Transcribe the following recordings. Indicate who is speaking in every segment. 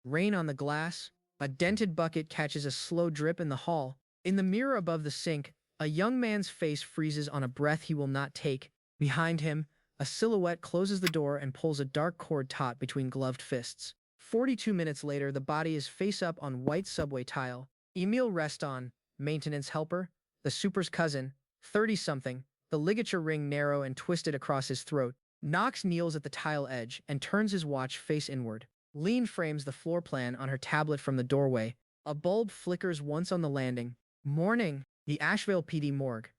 Speaker 1: Rain on the glass. A dented bucket catches a slow drip in the hall. In the mirror above the sink, a young man's face freezes on a breath he will not take. Behind him, a silhouette closes the door and pulls a dark cord taut between gloved fists. 42 minutes later, the body is face up on white subway tile. Emil Reston, maintenance helper, the super's cousin, 30-something, the ligature ring narrow and twisted across his throat. Nox kneels at the tile edge and turns his watch face inward. Leen frames the floor plan on her tablet from the doorway. A bulb flickers once on the landing. Morning. The Ashvale PD morgue.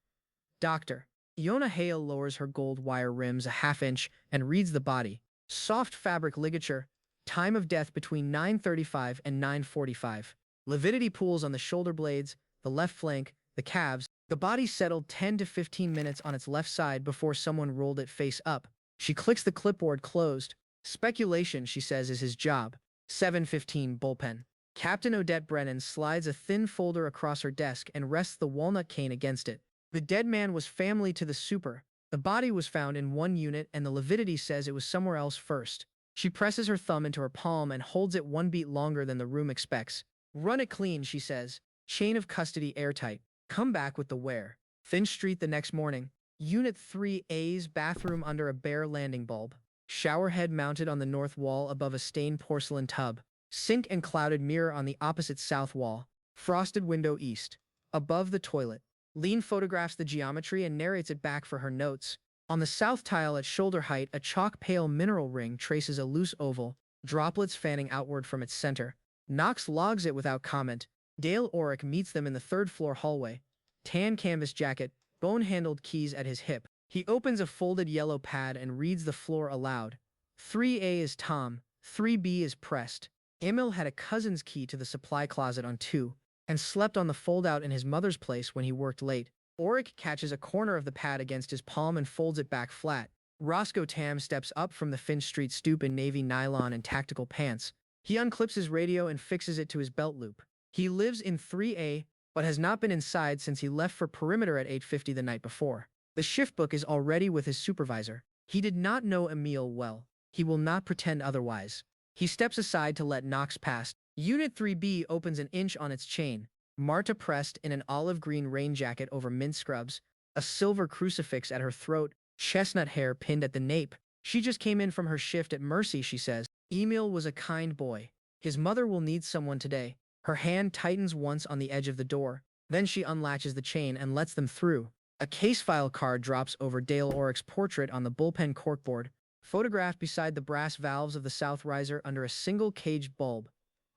Speaker 1: Doctor. Iona Hale lowers her gold wire rims a half-inch and reads the body. Soft fabric ligature. Time of death between 9:35 and 9:45. Lividity pools on the shoulder blades, the left flank, the calves. The body settled 10 to 15 minutes on its left side before someone rolled it face up. She clicks the clipboard closed. Speculation, she says, is his job. 7:15 bullpen. Captain Odette Brennan slides a thin folder across her desk and rests the walnut cane against it. The dead man was family to the super. The body was found in one unit and the lividity says it was somewhere else first. She presses her thumb into her palm and holds it one beat longer than the room expects. Run it clean, she says. Chain of custody airtight. Come back with the where. Finch Street the next morning. Unit 3A's bathroom under a bare landing bulb. Shower head mounted on the north wall above a stained porcelain tub. Sink and clouded mirror on the opposite south wall. Frosted window east. Above the toilet. Leen photographs the geometry and narrates it back for her notes. On the south tile at shoulder height, a chalk-pale mineral ring traces a loose oval, droplets fanning outward from its center. Nox logs it without comment. Dale Oric meets them in the third-floor hallway. Tan canvas jacket, bone-handled keys at his hip. He opens a folded yellow pad and reads the floor aloud. 3A is Tom, 3B is Prest. Emil had a cousin's key to the supply closet on 2, and slept on the fold-out in his mother's place when he worked late. Oric catches a corner of the pad against his palm and folds it back flat. Roscoe Tam steps up from the Finch Street stoop in navy nylon and tactical pants. He unclips his radio and fixes it to his belt loop. He lives in 3A, but has not been inside since he left for perimeter at 8:50 the night before. The shift book is already with his supervisor. He did not know Emil well. He will not pretend otherwise. He steps aside to let Nox pass. Unit 3B opens an inch on its chain. Marta Prest in an olive green rain jacket over mint scrubs, a silver crucifix at her throat, chestnut hair pinned at the nape. She just came in from her shift at Mercy, she says. Emil was a kind boy. His mother will need someone today. Her hand tightens once on the edge of the door. Then she unlatches the chain and lets them through. A case file card drops over Dale Oric's portrait on the bullpen corkboard, photographed beside the brass valves of the south riser under a single caged bulb.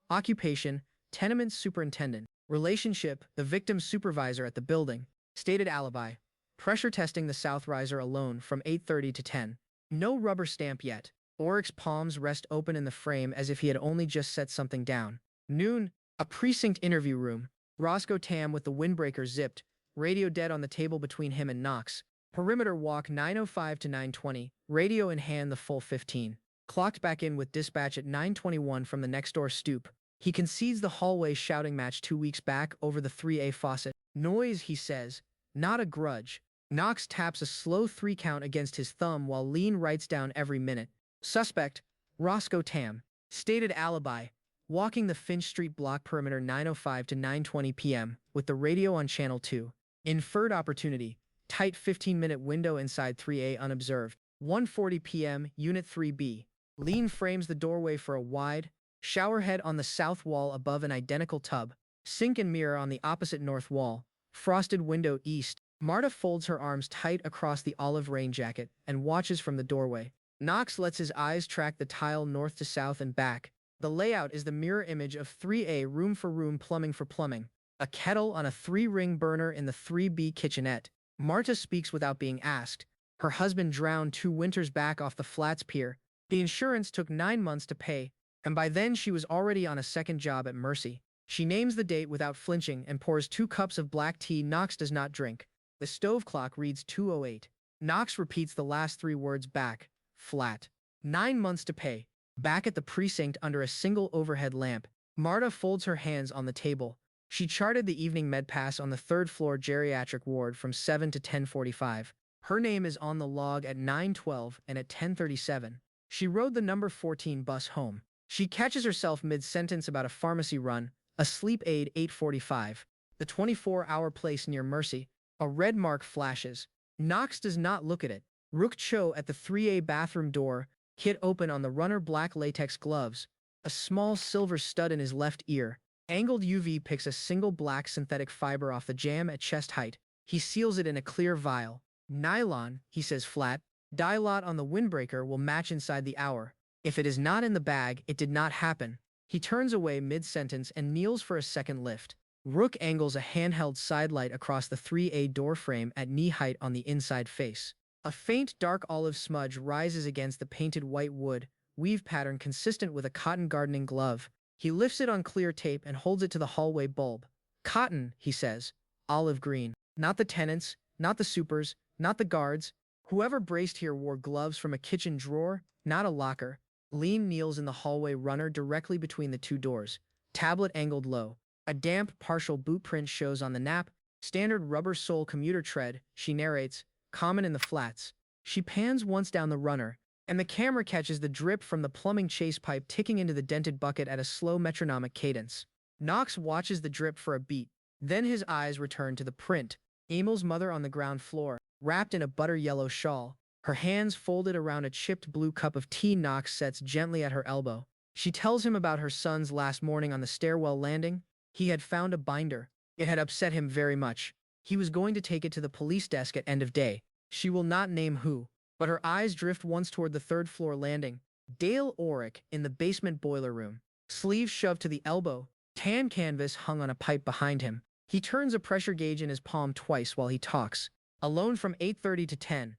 Speaker 1: Occupation, tenement superintendent. Relationship, the victim's supervisor at the building. Stated alibi, pressure testing the south riser alone from 8:30 to 10. No rubber stamp yet. Oric's palms rest open in the frame as if he had only just set something down. Noon, a precinct interview room. Roscoe Tam with the windbreaker zipped, radio dead on the table between him and Nox. Perimeter walk 9:05 to 9:20, radio in hand the full 15. Clocked back in with dispatch at 9:21 from the next door stoop. He concedes the hallway shouting match 2 weeks back over the 3A faucet. Noise, he says, not a grudge. Nox taps a slow 3 count against his thumb while Leen writes down every minute. Suspect, Roscoe Tam. Stated alibi, walking the Finch Street block perimeter 9:05 to 9:20 p.m. with the radio on channel 2. Inferred opportunity, tight 15-minute window inside 3A unobserved. 1:40 p.m. Unit 3B. Leen frames the doorway for a wide shower head on the south wall above an identical tub. Sink and mirror on the opposite north wall. Frosted window east. Marta folds her arms tight across the olive rain jacket and watches from the doorway. Nox lets his eyes track the tile north to south and back. The layout is the mirror image of 3A, room for room, plumbing for plumbing. A kettle on a 3-ring burner in the 3B kitchenette. Marta speaks without being asked. Her husband drowned 2 winters back off the Flats Pier. The insurance took 9 months to pay, and by then she was already on a second job at Mercy. She names the date without flinching and pours 2 cups of black tea Nox does not drink. The stove clock reads 2:08. Nox repeats the last 3 words back. Flat. 9 months to pay. Back at the precinct under a single overhead lamp, Marta folds her hands on the table. She charted the evening med pass on the 3rd floor geriatric ward from 7 to 10:45. Her name is on the log at 9:12 and at 10:37. She rode the number 14 bus home. She catches herself mid-sentence about a pharmacy run, a sleep aid 8:45. The 24-hour place near Mercy. A red mark flashes. Nox does not look at it. Rook Cho at the 3A bathroom door, kit open on the runner, black latex gloves, a small silver stud in his left ear. Angled UV picks a single black synthetic fiber off the jam at chest height. He seals it in a clear vial. Nylon, he says flat. Dye lot on the windbreaker will match inside the hour. If it is not in the bag, it did not happen. He turns away mid-sentence and kneels for a second lift. Rook angles a handheld sidelight across the 3A doorframe at knee height on the inside face. A faint dark olive smudge rises against the painted white wood, weave pattern consistent with a cotton gardening glove. He lifts it on clear tape and holds it to the hallway bulb. Cotton, he says. Olive green. Not the tenants, not the supers, not the guards. Whoever braced here wore gloves from a kitchen drawer, not a locker. Leen kneels in the hallway runner directly between the two doors. Tablet angled low. A damp, partial boot print shows on the nap. Standard rubber sole commuter tread, she narrates, common in the flats. She pans once down the runner, and the camera catches the drip from the plumbing chase pipe ticking into the dented bucket at a slow metronomic cadence. Nox watches the drip for a beat. Then his eyes return to the print. Emil's mother on the ground floor, wrapped in a butter-yellow shawl, her hands folded around a chipped blue cup of tea. Nox sets gently at her elbow. She tells him about her son's last morning on the stairwell landing. He had found a binder. It had upset him very much. He was going to take it to the police desk at end of day. She will not name who, but her eyes drift once toward the third-floor landing. Dale Orick in the basement boiler room. Sleeves shoved to the elbow, tan canvas hung on a pipe behind him. He turns a pressure gauge in his palm twice while he talks. Alone from 8:30 to 10.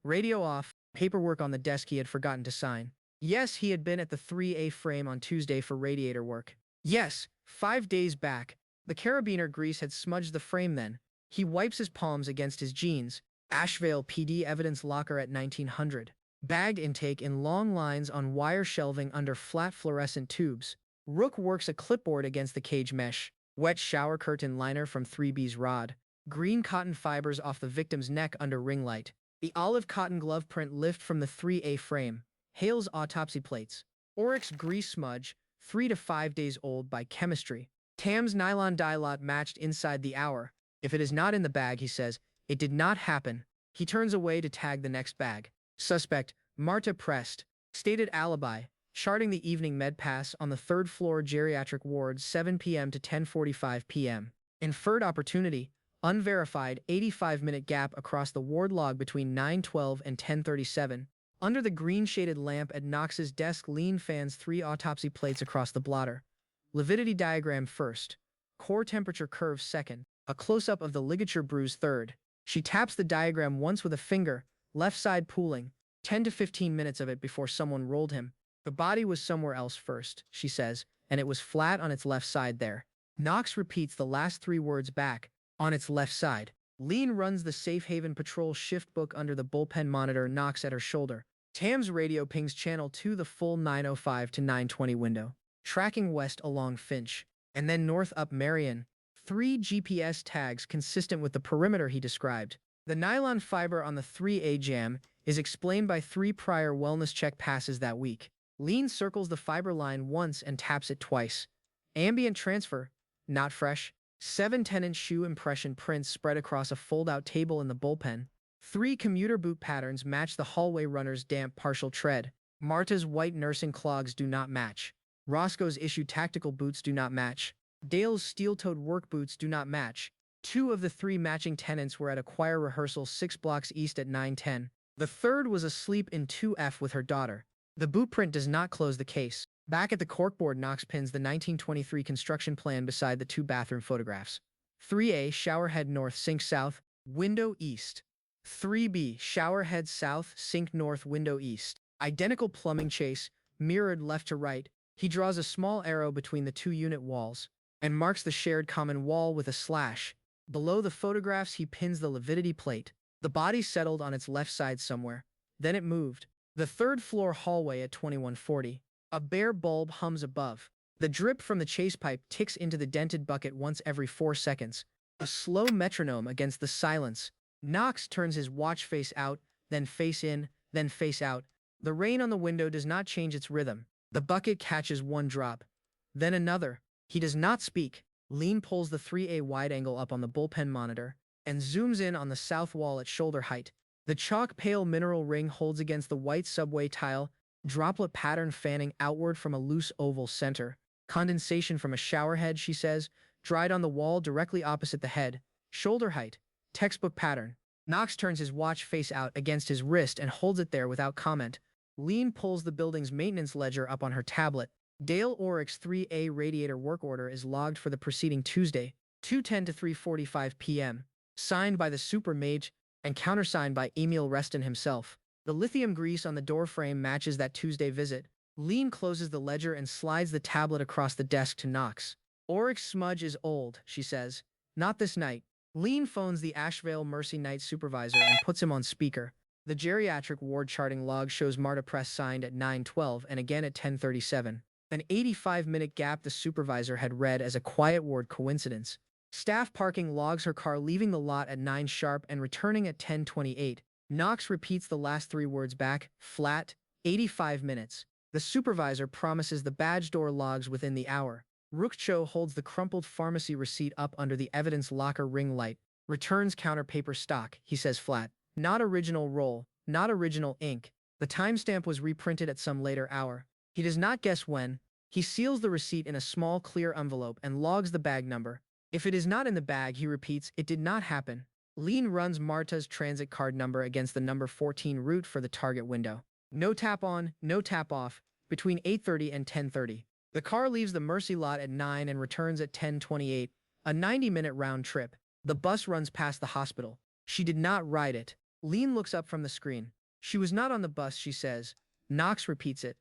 Speaker 1: Radio off, paperwork on the desk he had forgotten to sign. Yes, he had been at the 3A frame on Tuesday for radiator work. Yes, 5 days back. The carabiner grease had smudged the frame then. He wipes his palms against his jeans. Ashvale PD evidence locker at 1900. Bagged intake in long lines on wire shelving under flat fluorescent tubes. Rook works a clipboard against the cage mesh. Wet shower curtain liner from 3B's rod. Green cotton fibers off the victim's neck under ring light. The olive cotton glove print lift from the 3A frame. Hale's autopsy plates. Oryx grease smudge, 3 to 5 days old by chemistry. Tam's nylon dye lot matched inside the hour. If it is not in the bag, he says, it did not happen. He turns away to tag the next bag. Suspect, Marta Prest. Stated alibi, charting the evening med pass on the third-floor geriatric ward 7 p.m. to 10:45 p.m. Inferred opportunity, unverified 85-minute gap across the ward log between 9:12 and 10:37. Under the green-shaded lamp at Nox's desk, Leen fans 3 autopsy plates across the blotter. Lividity diagram first. Core temperature curve second. A close-up of the ligature bruise third. She taps the diagram once with a finger, left side pooling. 10 to 15 minutes of it before someone rolled him. The body was somewhere else first, she says, and it was flat on its left side there. Nox repeats the last 3 words back, on its left side. Leen runs the Safe Haven Patrol shift book under the bullpen monitor. Nox at her shoulder. Tam's radio pings channel 2 the full 9:05 to 9:20 window. Tracking west along Finch, and then north up Marion. 3 GPS tags consistent with the perimeter he described. The nylon fiber on the 3A jam is explained by 3 prior wellness check passes that week. Leen circles the fiber line once and taps it twice. Ambient transfer, not fresh. 7 tenant shoe impression prints spread across a fold-out table in the bullpen. 3 commuter boot patterns match the hallway runner's damp partial tread. Marta's white nursing clogs do not match. Roscoe's issue tactical boots do not match. Dale's steel-toed work boots do not match. 2 of the 3 matching tenants were at a choir rehearsal 6 blocks east at 9:10. The third was asleep in 2F with her daughter. The boot print does not close the case. Back at the corkboard, Nox pins the 1923 construction plan beside the 2 bathroom photographs. 3A, shower head north, sink south, window east. 3B, shower head south, sink north, window east. Identical plumbing chase, mirrored left to right. He draws a small arrow between the 2 unit walls and marks the shared common wall with a slash. Below the photographs, he pins the lividity plate. The body settled on its left side somewhere. Then it moved. The third-floor hallway at 2140. A bare bulb hums above. The drip from the chase pipe ticks into the dented bucket once every 4 seconds. A slow metronome against the silence. Nox turns his watch face out, then face in, then face out. The rain on the window does not change its rhythm. The bucket catches one drop. Then another. He does not speak. Leen pulls the 3A wide angle up on the bullpen monitor and zooms in on the south wall at shoulder height. The chalk-pale mineral ring holds against the white subway tile, droplet pattern fanning outward from a loose oval center. Condensation from a showerhead, she says, dried on the wall directly opposite the head. Shoulder height. Textbook pattern. Nox turns his watch face out against his wrist and holds it there without comment. Leen pulls the building's maintenance ledger up on her tablet. Dale Oryx 3A radiator work order is logged for the preceding Tuesday, 2:10 to 3:45 p.m., signed by the super mage and countersigned by Emil Reston himself. The lithium grease on the doorframe matches that Tuesday visit. Leen closes the ledger and slides the tablet across the desk to Nox. Oryx smudge is old, she says. Not this night. Leen phones the Ashvale Mercy Night supervisor and puts him on speaker. The geriatric ward charting log shows Marta Prest signed at 9:12 and again at 10:37. An 85-minute gap the supervisor had read as a quiet ward coincidence. Staff parking logs her car leaving the lot at 9 sharp and returning at 10:28. Nox repeats the last 3 words back, flat, 85 minutes. The supervisor promises the badge door logs within the hour. Rookcho holds the crumpled pharmacy receipt up under the evidence locker ring light. Returns counter paper stock, he says flat. Not original roll, not original ink. The timestamp was reprinted at some later hour. He does not guess when. He seals the receipt in a small clear envelope and logs the bag number. If it is not in the bag, he repeats, it did not happen. Leen runs Marta's transit card number against the number 14 route for the target window. No tap on, no tap off, between 8:30 and 10:30. The car leaves the Mercy lot at 9 and returns at 10:28, a 90-minute round trip. The bus runs past the hospital. She did not ride it. Leen looks up from the screen. She was not on the bus, she says. Nox repeats it.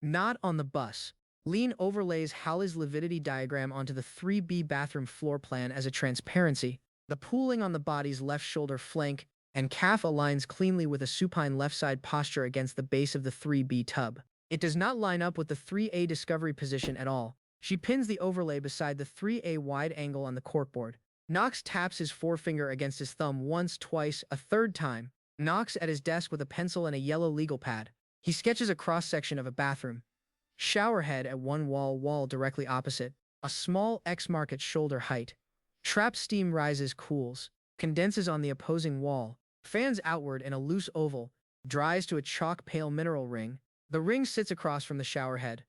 Speaker 1: Not on the bus. Leen overlays Halley's lividity diagram onto the 3B bathroom floor plan as a transparency. The pooling on the body's left shoulder flank and calf aligns cleanly with a supine left side posture against the base of the 3B tub. It does not line up with the 3A discovery position at all. She pins the overlay beside the 3A wide angle on the corkboard. Nox taps his forefinger against his thumb once, twice, a third time. Nox at his desk with a pencil and a yellow legal pad. He sketches a cross-section of a bathroom. Showerhead at one wall directly opposite. A small X mark at shoulder height. Trapped steam rises, cools, condenses on the opposing wall, fans outward in a loose oval, dries to a chalk-pale mineral ring. The ring sits across from the showerhead.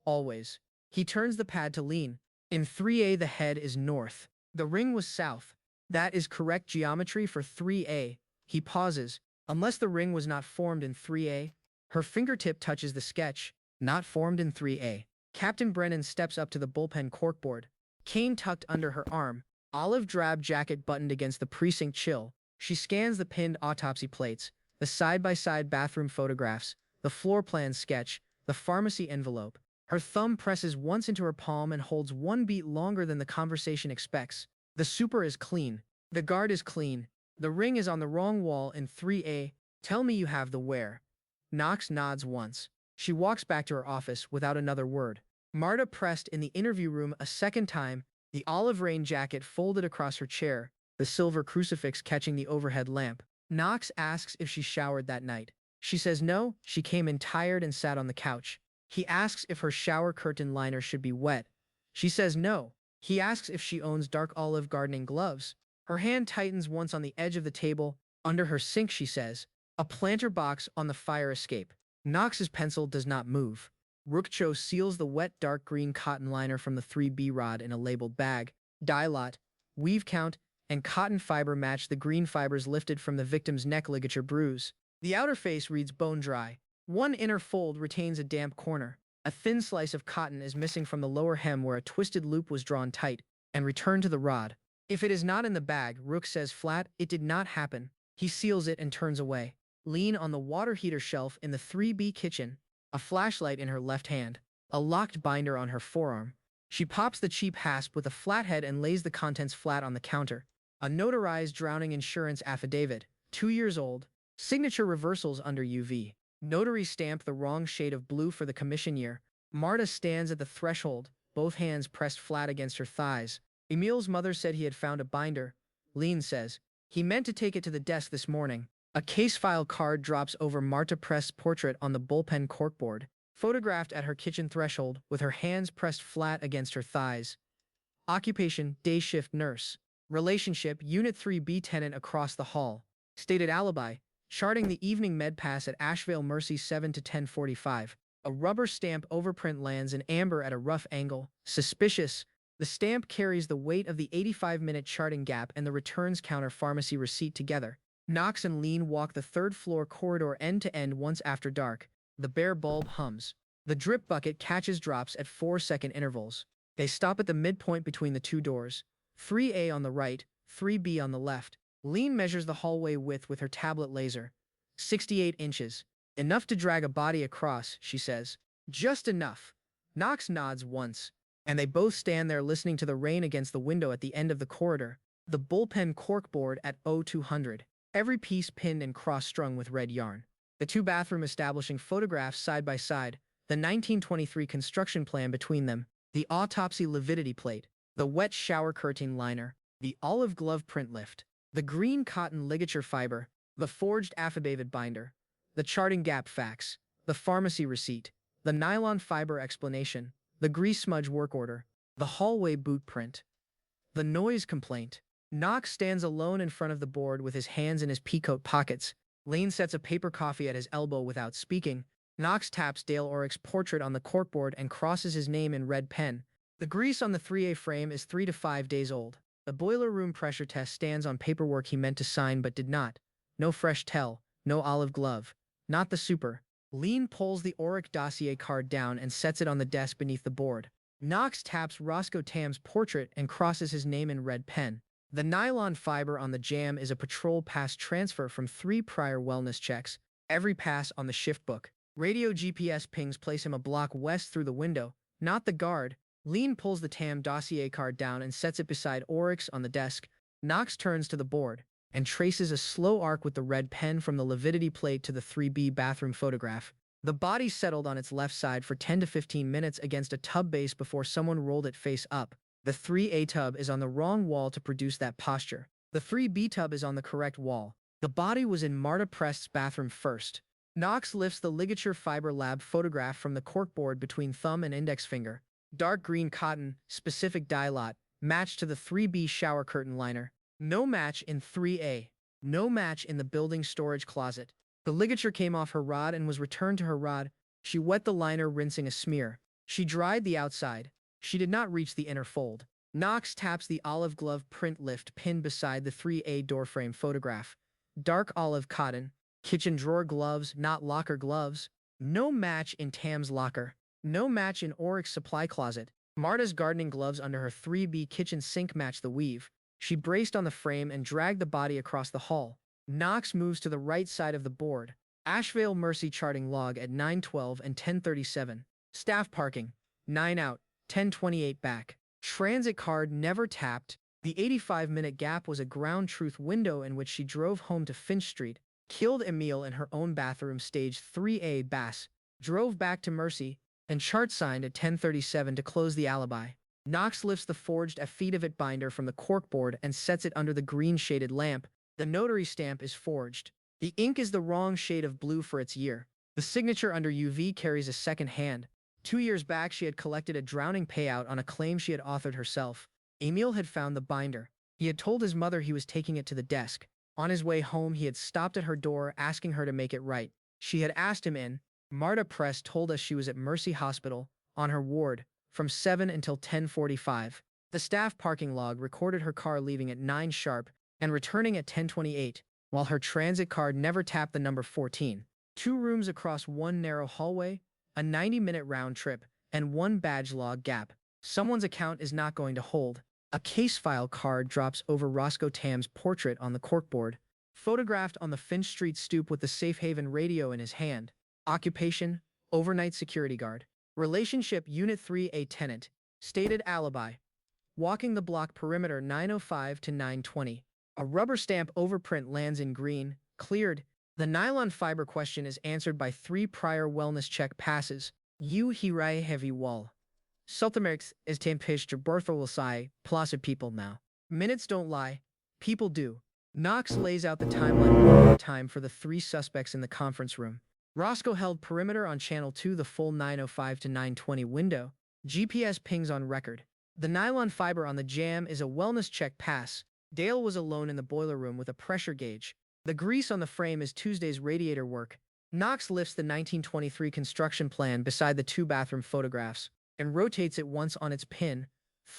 Speaker 1: Always. He turns the pad to Leen. In 3A the head is north. The ring was south. That is correct geometry for 3A. He pauses. Unless the ring was not formed in 3A. Her fingertip touches the sketch. Not formed in 3A. Captain Brennan steps up to the bullpen corkboard. Cane tucked under her arm. Olive drab jacket buttoned against the precinct chill. She scans the pinned autopsy plates, the side-by-side bathroom photographs, the floor plan sketch, the pharmacy envelope. Her thumb presses once into her palm and holds one beat longer than the conversation expects. The super is clean. The guard is clean. The ring is on the wrong wall in 3A. Tell me you have the where. Nox nods once. She walks back to her office without another word. Marta Prest in the interview room a second time, the olive rain jacket folded across her chair, the silver crucifix catching the overhead lamp. Nox asks if she showered that night. She says no, she came in tired and sat on the couch. He asks if her shower curtain liner should be wet. She says no. He asks if she owns dark olive gardening gloves. Her hand tightens once on the edge of the table. Under her sink, she says. A planter box on the fire escape. Nox's pencil does not move. Rookcho seals the wet dark green cotton liner from the 3B rod in a labeled bag. Dye lot, weave count, and cotton fiber match the green fibers lifted from the victim's neck ligature bruise. The outer face reads bone dry. One inner fold retains a damp corner. A thin slice of cotton is missing from the lower hem where a twisted loop was drawn tight and returned to the rod. If it is not in the bag, Rook says flat, it did not happen. He seals it and turns away. Leen on the water heater shelf in the 3B kitchen, a flashlight in her left hand, a locked binder on her forearm. She pops the cheap hasp with a flathead and lays the contents flat on the counter. A notarized drowning insurance affidavit, 2 years old, signature reversals under UV. Notary stamp the wrong shade of blue for the commission year. Marta stands at the threshold, both hands pressed flat against her thighs. Emil's mother said he had found a binder. Leen says, he meant to take it to the desk this morning. A case file card drops over Marta Prest's portrait on the bullpen corkboard. Photographed at her kitchen threshold with her hands pressed flat against her thighs. Occupation, day shift nurse. Relationship, Unit 3B tenant across the hall. Stated alibi, charting the evening med pass at Ashvale Mercy 7 to 10:45. A rubber stamp overprint lands in amber at a rough angle. Suspicious. The stamp carries the weight of the 85-minute charting gap and the returns counter pharmacy receipt together. Nox and Leen walk the third-floor corridor end-to-end once after dark. The bare bulb hums. The drip bucket catches drops at 4-second intervals. They stop at the midpoint between the two doors. 3A on the right, 3B on the left. Leen measures the hallway width with her tablet laser. 68 inches. Enough to drag a body across, she says. Just enough. Nox nods once, and they both stand there listening to the rain against the window at the end of the corridor. The bullpen corkboard at 0200. Every piece pinned and cross-strung with red yarn. The two-bathroom establishing photographs side by side, the 1923 construction plan between them, the autopsy lividity plate, the wet shower curtain liner, the olive glove print lift, the green cotton ligature fiber, the forged affidavit binder, the charting gap fax, the pharmacy receipt, the nylon fiber explanation, the grease smudge work order, the hallway boot print, the noise complaint. Nox stands alone in front of the board with his hands in his peacoat pockets. Leen sets a paper coffee at his elbow without speaking. Nox taps Dale Oryx's portrait on the corkboard and crosses his name in red pen. The grease on the 3A frame is 3 to 5 days old. The boiler room pressure test stands on paperwork he meant to sign but did not. No fresh tell, no olive glove. Not the super. Leen pulls the Oryx dossier card down and sets it on the desk beneath the board. Nox taps Roscoe Tam's portrait and crosses his name in red pen. The nylon fiber on the jam is a patrol pass transfer from 3 prior wellness checks, every pass on the shift book. Radio GPS pings place him a block west through the window, not the guard. Leen pulls the Tam dossier card down and sets it beside Oryx on the desk. Nox turns to the board and traces a slow arc with the red pen from the lividity plate to the 3B bathroom photograph. The body settled on its left side for 10 to 15 minutes against a tub base before someone rolled it face up. The 3A tub is on the wrong wall to produce that posture. The 3B tub is on the correct wall. The body was in Marta Prest's bathroom first. Nox lifts the ligature fiber lab photograph from the corkboard between thumb and index finger. Dark green cotton, specific dye lot, matched to the 3B shower curtain liner. No match in 3A. No match in the building storage closet. The ligature came off her rod and was returned to her rod. She wet the liner, rinsing a smear. She dried the outside. She did not reach the inner fold. Nox taps the olive glove print lift pinned beside the 3A doorframe photograph. Dark olive cotton. Kitchen drawer gloves, not locker gloves. No match in Tam's locker. No match in Oryx's supply closet. Marta's gardening gloves under her 3B kitchen sink match the weave. She braced on the frame and dragged the body across the hall. Nox moves to the right side of the board. Ashvale Mercy charting log at 9:12 and 10:37. Staff parking. 9 out. 10:28 back. Transit card never tapped. The 85-minute gap was a ground truth window in which she drove home to Finch Street, killed Emil in her own bathroom, stage 3A Bass, drove back to Mercy, and chart signed at 10:37 to close the alibi. Nox lifts the forged affidavit binder from the corkboard and sets it under the green shaded lamp. The notary stamp is forged. The ink is the wrong shade of blue for its year. The signature under UV carries a second hand. 2 years back, she had collected a drowning payout on a claim she had authored herself. Emil had found the binder. He had told his mother he was taking it to the desk. On his way home, he had stopped at her door, asking her to make it right. She had asked him in. Marta Prest told us she was at Mercy Hospital, on her ward, from 7 until 10:45. The staff parking log recorded her car leaving at 9 sharp and returning at 10:28, while her transit card never tapped the number 14. 2 rooms across one narrow hallway, a 90-minute round trip, and 1 badge log gap. Someone's account is not going to hold. A case file card drops over Roscoe Tam's portrait on the corkboard, photographed on the Finch Street stoop with the Safe Haven radio in his hand. Occupation, overnight security guard. Relationship, Unit 3A tenant. Stated alibi. Walking the block perimeter 9:05 to 9:20. A rubber stamp overprint lands in green, cleared. The nylon fiber question is answered by 3 prior wellness check passes. You hirai heavy wall. Sultamerix is tempish to Bertha will say, placid people now. Minutes don't lie. People do. Nox lays out the timeline one more time for the 3 suspects in the conference room. Roscoe held perimeter on channel 2 the full 905 to 920 window. GPS pings on record. The nylon fiber on the jam is a wellness check pass. Dale was alone in the boiler room with a pressure gauge. The grease on the frame is Tuesday's radiator work. Nox lifts the 1923 construction plan beside the two bathroom photographs and rotates it once on its pin.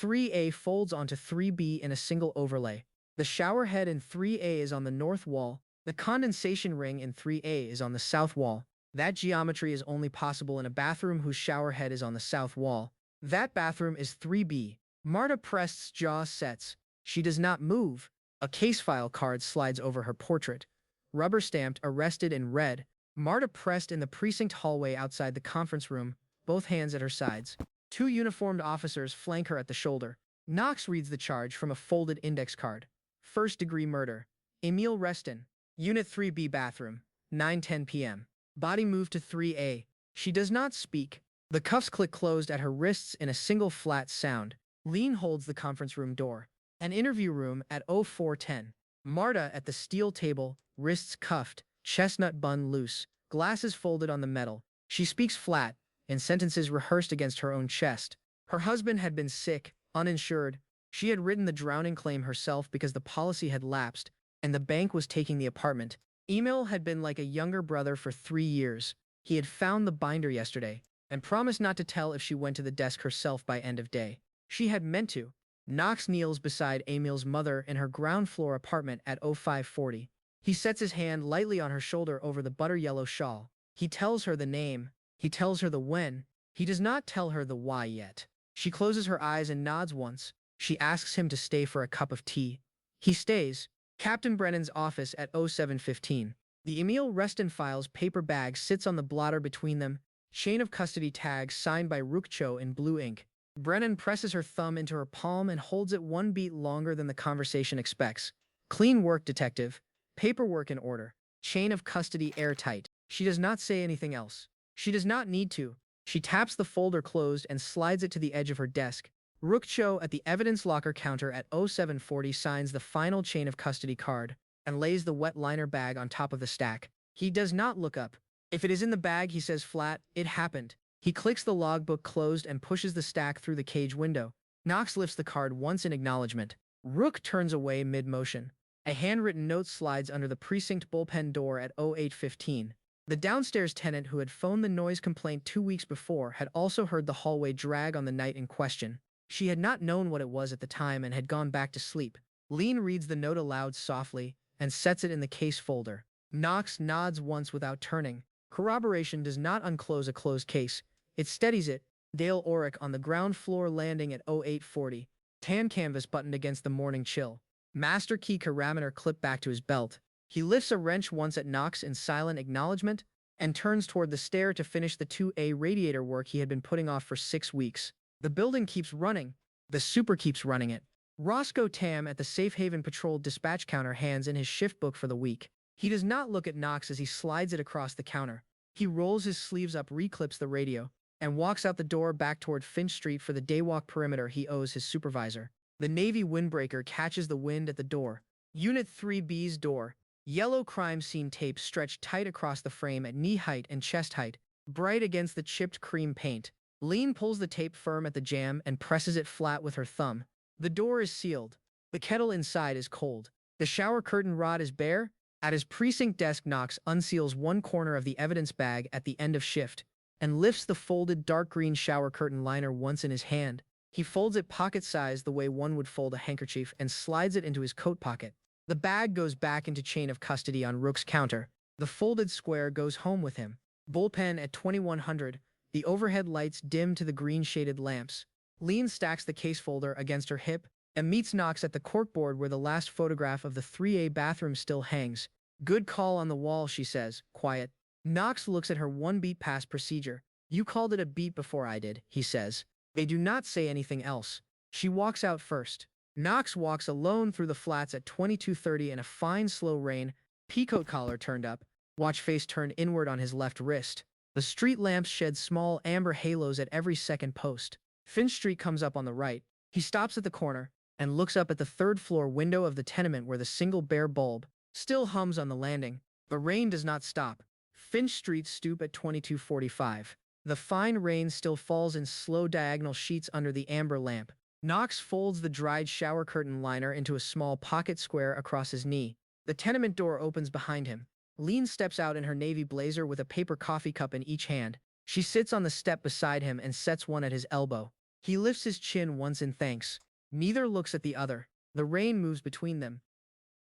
Speaker 1: 3A folds onto 3B in a single overlay. The shower head in 3A is on the north wall. The condensation ring in 3A is on the south wall. That geometry is only possible in a bathroom whose shower head is on the south wall. That bathroom is 3B. Marta Prest's jaw sets. She does not move. A case file card slides over her portrait. Rubber stamped, arrested in red. Marta Prest in the precinct hallway outside the conference room, both hands at her sides. Two uniformed officers flank her at the shoulder. Nox reads the charge from a folded index card. First-degree murder. Emil Reston. Unit 3B bathroom. 9:10 p.m. Body moved to 3A. She does not speak. The cuffs click closed at her wrists in a single flat sound. Leen holds the conference room door. An interview room at 0410. Marta at the steel table, wrists cuffed, chestnut bun loose, glasses folded on the metal. She speaks flat, in sentences rehearsed against her own chest. Her husband had been sick, uninsured. She had written the drowning claim herself because the policy had lapsed, and the bank was taking the apartment. Emil had been like a younger brother for 3 years. He had found the binder yesterday, and promised not to tell if she went to the desk herself by end of day. She had meant to. Nox kneels beside Emil's mother in her ground floor apartment at 0540. He sets his hand lightly on her shoulder over the butter-yellow shawl. He tells her the name. He tells her the when. He does not tell her the why yet. She closes her eyes and nods once. She asks him to stay for a cup of tea. He stays. Captain Brennan's office at 0715. The Emil Reston file's paper bag sits on the blotter between them. Chain of custody tags signed by Rukcho in blue ink. Brennan presses her thumb into her palm and holds it 1 beat longer than the conversation expects. Clean work, detective. Paperwork in order. Chain of custody airtight. She does not say anything else. She does not need to. She taps the folder closed and slides it to the edge of her desk. Rukcho at the evidence locker counter at 0740 signs the final chain of custody card and lays the wet liner bag on top of the stack. He does not look up. If it is in the bag, he says flat, it happened. He clicks the logbook closed and pushes the stack through the cage window. Nox lifts the card once in acknowledgement. Rook turns away mid-motion. A handwritten note slides under the precinct bullpen door at 0815. The downstairs tenant who had phoned the noise complaint 2 weeks before had also heard the hallway drag on the night in question. She had not known what it was at the time and had gone back to sleep. Leen reads the note aloud softly and sets it in the case folder. Nox nods once without turning. Corroboration does not unclose a closed case. It steadies it. Dale Oric on the ground floor landing at 0840. Tan canvas buttoned against the morning chill. Master key parameter clipped back to his belt. He lifts a wrench once at Nox in silent acknowledgement and turns toward the stair to finish the 2A radiator work he had been putting off for 6 weeks. The building keeps running. The super keeps running it. Roscoe Tam at the Safe Haven Patrol dispatch counter hands in his shift book for the week. He does not look at Nox as he slides it across the counter. He rolls his sleeves up, reclips the radio, and walks out the door back toward Finch Street for the daywalk perimeter he owes his supervisor. The Navy windbreaker catches the wind at the door. Unit 3B's door. Yellow crime scene tape stretched tight across the frame at knee height and chest height, bright against the chipped cream paint. Leen pulls the tape firm at the jamb and presses it flat with her thumb. The door is sealed. The kettle inside is cold. The shower curtain rod is bare. At his precinct desk, Nox unseals one corner of the evidence bag at the end of shift and lifts the folded dark green shower curtain liner once in his hand. He folds it pocket-sized the way one would fold a handkerchief and slides it into his coat pocket. The bag goes back into chain of custody on Rook's counter. The folded square goes home with him. Bullpen at 2100. The overhead lights dim to the green-shaded lamps. Leen stacks the case folder against her hip and meets Nox at the corkboard where the last photograph of the 3A bathroom still hangs. Good call on the wall, she says, quiet. Nox looks at her 1 beat past procedure. You called it a beat before I did, he says. They do not say anything else. She walks out first. Nox walks alone through the flats at 2230 in a fine slow rain, peacoat collar turned up, watch face turned inward on his left wrist. The street lamps shed small amber halos at every second post. Finch Street comes up on the right. He stops at the corner and looks up at the third-floor window of the tenement where the single bare bulb still hums on the landing. The rain does not stop. Finch Street stoop at 2245. The fine rain still falls in slow diagonal sheets under the amber lamp. Nox folds the dried shower curtain liner into a small pocket square across his knee. The tenement door opens behind him. Leen steps out in her navy blazer with a paper coffee cup in each hand. She sits on the step beside him and sets one at his elbow. He lifts his chin once in thanks. Neither looks at the other. The rain moves between them.